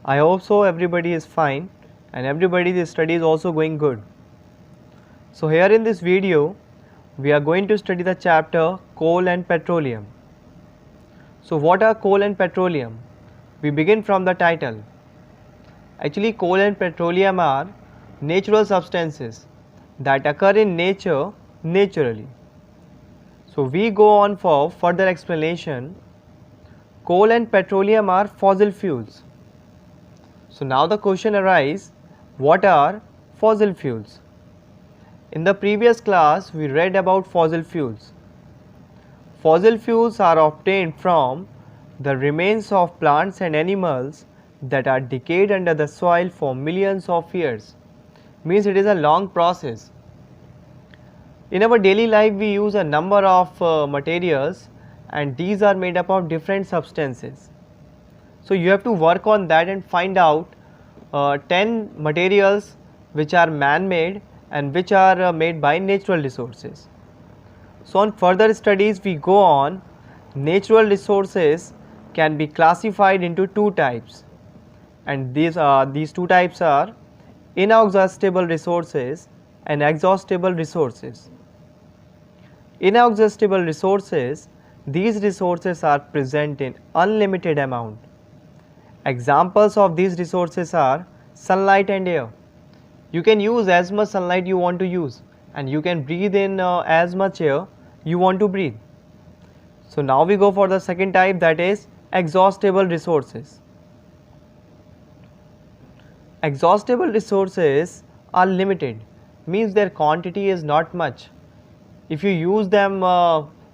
I hope so everybody is fine and everybody's study is also going good. So here in this video, we are going to study the chapter coal and petroleum. So what are coal and petroleum? We begin from the title. Actually, coal and petroleum are natural substances that occur in nature naturally. So we go on for further explanation. Coal and petroleum are fossil fuels. So now the question arises, what are fossil fuels? In the previous class, we read about fossil fuels. Fossil fuels are obtained from the remains of plants and animals that are decayed under the soil for millions of years. Means it is a long process. In our daily life, we use a number of materials and these are made up of different substances. So you have to work on that and find out 10 materials which are man-made and which are made by natural resources. So on further studies we go on, natural resources can be classified into two types, and these two types are inexhaustible resources and exhaustible resources. Inexhaustible resources, these resources are present in unlimited amount. Examples of these resources are sunlight and air. You can use as much sunlight you want to use and you can breathe in as much air you want to breathe. So now we go for the second type, that is exhaustible resources. Exhaustible resources are limited, means their quantity is not much. If you use them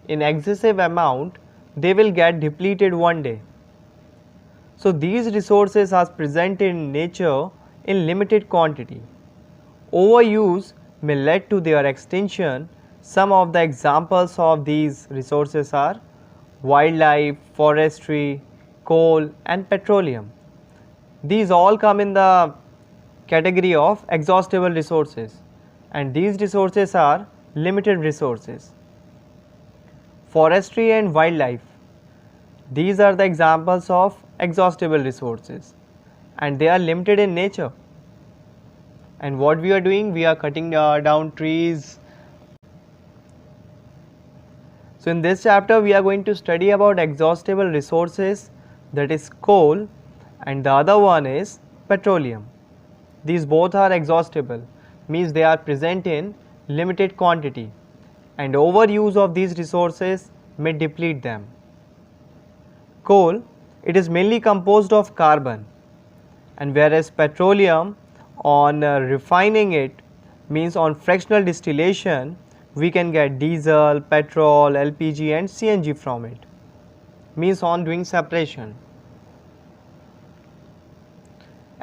in excessive amount, they will get depleted one day. So these resources are present in nature in limited quantity. Overuse may lead to their extinction. Some of the examples of these resources are wildlife, forestry, coal and petroleum. These all come in the category of exhaustible resources, and these resources are limited resources. Forestry and wildlife, these are the examples of exhaustible resources and they are limited in nature. And what we are doing, we are cutting down trees. So in this chapter we are going to study about exhaustible resources, that is coal, and the other one is petroleum. These both are exhaustible, means they are present in limited quantity, and overuse of these resources may deplete them. Coal, it is mainly composed of carbon, and whereas petroleum, on refining it, means on fractional distillation, we can get diesel, petrol, LPG and CNG from it, means on doing separation.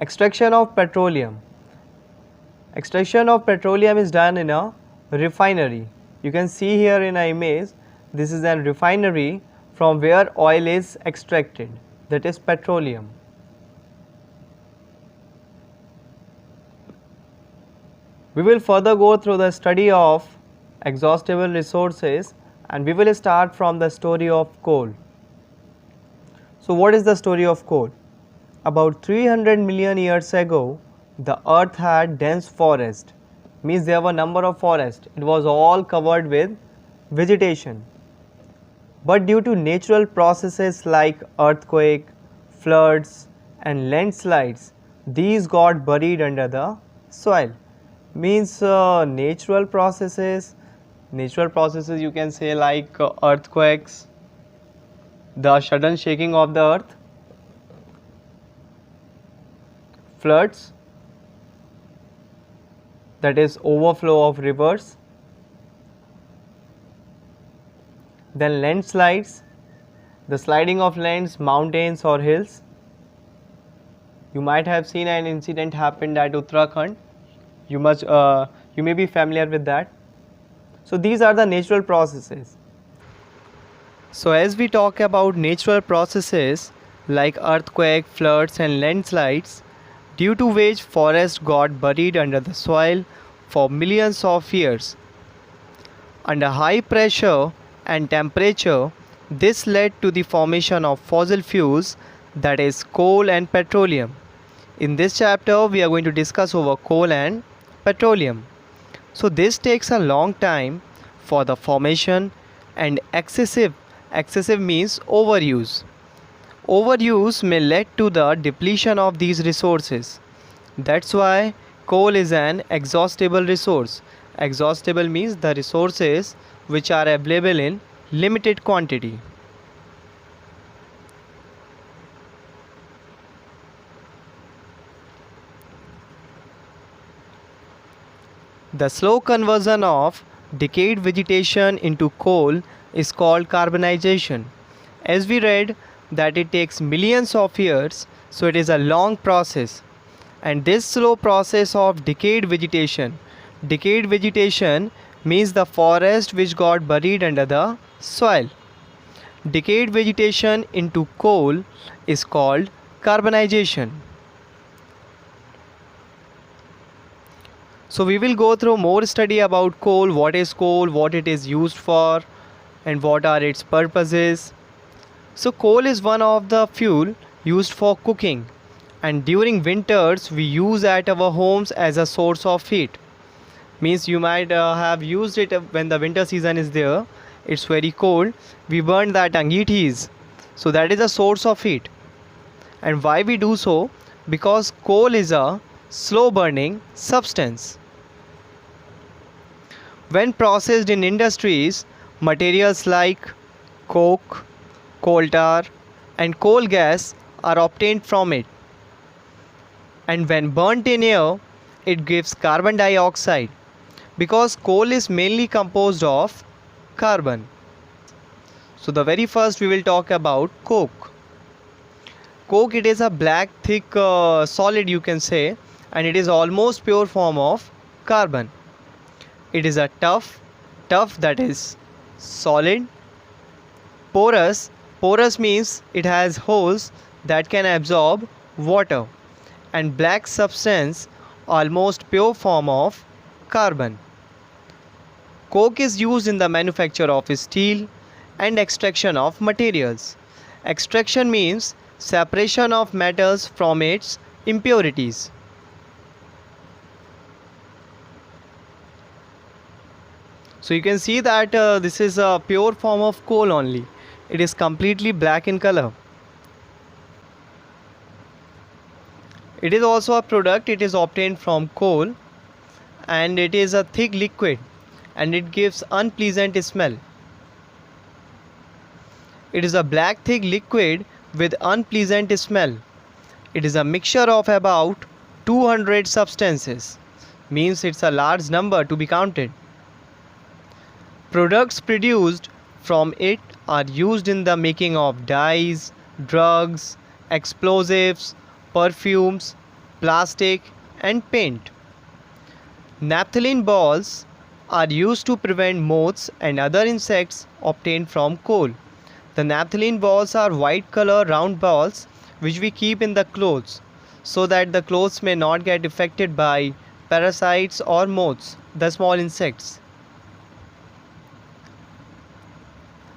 Extraction of petroleum. Extraction of petroleum is done in a refinery. You can see here in an image, this is a refinery from where oil is extracted, that is petroleum. We will further go through the study of exhaustible resources and we will start from the story of coal. So what is the story of coal? About 300 million years ago, the earth had dense forest, means there were number of forests. It was all covered with vegetation. But due to natural processes like earthquake, floods and landslides, these got buried under the soil. Means natural processes you can say, like earthquakes, the sudden shaking of the earth, floods, that is overflow of rivers, then landslides, the sliding of lands, mountains or hills. You might have seen an incident happened at Uttarakhand. You may be familiar with that. So these are the natural processes. So as we talk about natural processes like earthquake, floods and landslides, due to which forests got buried under the soil for millions of years. Under high pressure and temperature, this led to the formation of fossil fuels, that is coal and petroleum. In this chapter, we are going to discuss over coal and petroleum. So this takes a long time for the formation and excessive means overuse. Overuse may lead to the depletion of these resources. That's why coal is an exhaustible resource. Exhaustible means the resources which are available in limited quantity. The slow conversion of decayed vegetation into coal is called carbonization. As we read that it takes millions of years, so it is a long process. And this slow process of decayed vegetation means the forest which got buried under the soil. Decayed vegetation into coal is called carbonization. So we will go through more study about coal, what is coal, what it is used for, and what are its purposes. So coal is one of the fuel used for cooking, and during winters we use at our homes as a source of heat. Means you might have used it when the winter season is there. It's very cold. We burn that angitis. So that is a source of heat. And why we do so? Because coal is a slow burning substance. When processed in industries, materials like coke, coal tar, and coal gas are obtained from it. And when burnt in air, it gives carbon dioxide, because coal is mainly composed of carbon. So the very first we will talk about coke. Coke, it is a black thick solid, you can say, and it is almost pure form of carbon. It is a tough that is solid. Porous means it has holes that can absorb water, and black substance, almost pure form of carbon. Coke is used in the manufacture of steel and extraction of materials. Extraction means separation of metals from its impurities. So you can see that this is a pure form of coal only. It is completely black in color. It is also a product. It is obtained from coal, and it is a thick liquid, and it gives unpleasant smell. It is a black thick liquid with unpleasant smell. It is a mixture of about 200 substances. Means it's a large number to be counted. Products produced from it are used in the making of dyes, drugs, explosives, perfumes, plastic, and paint. Naphthalene balls are used to prevent moths and other insects obtained from coal. The naphthalene balls are white color round balls which we keep in the clothes so that the clothes may not get affected by parasites or moths, the small insects.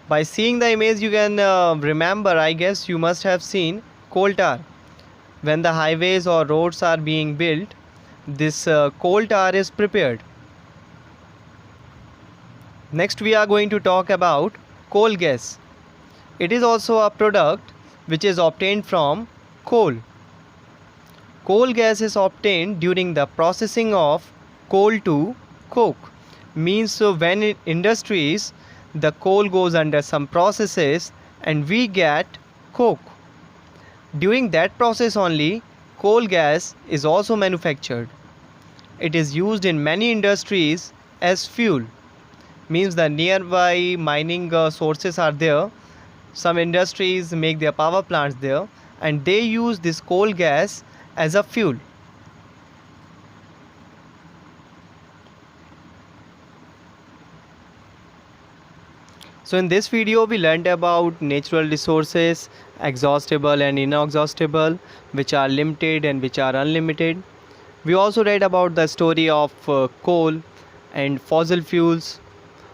By seeing the image you can remember, I guess you must have seen coal tar. When the highways or roads are being built, this coal tar is prepared. Next we are going to talk about coal gas. It is also a product which is obtained from coal. Coal gas is obtained during the processing of coal to coke. Means when in industries the coal goes under some processes and we get coke. During that process only coal gas is also manufactured. It is used in many industries as fuel. Means the nearby mining sources are there. Some industries make their power plants there, and they use this coal gas as a fuel. So in this video we learned about natural resources, exhaustible and inexhaustible, which are limited and which are unlimited. We also read about the story of coal and fossil fuels,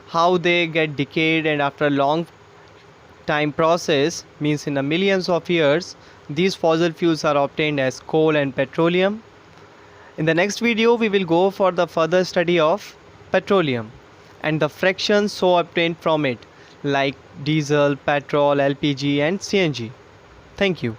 how they get decayed, and after a long time process, means in the millions of years, These fossil fuels are obtained as coal and petroleum. In the next video, we will go for the further study of petroleum and the fractions so obtained from it, like diesel, petrol, LPG and CNG. Thank you.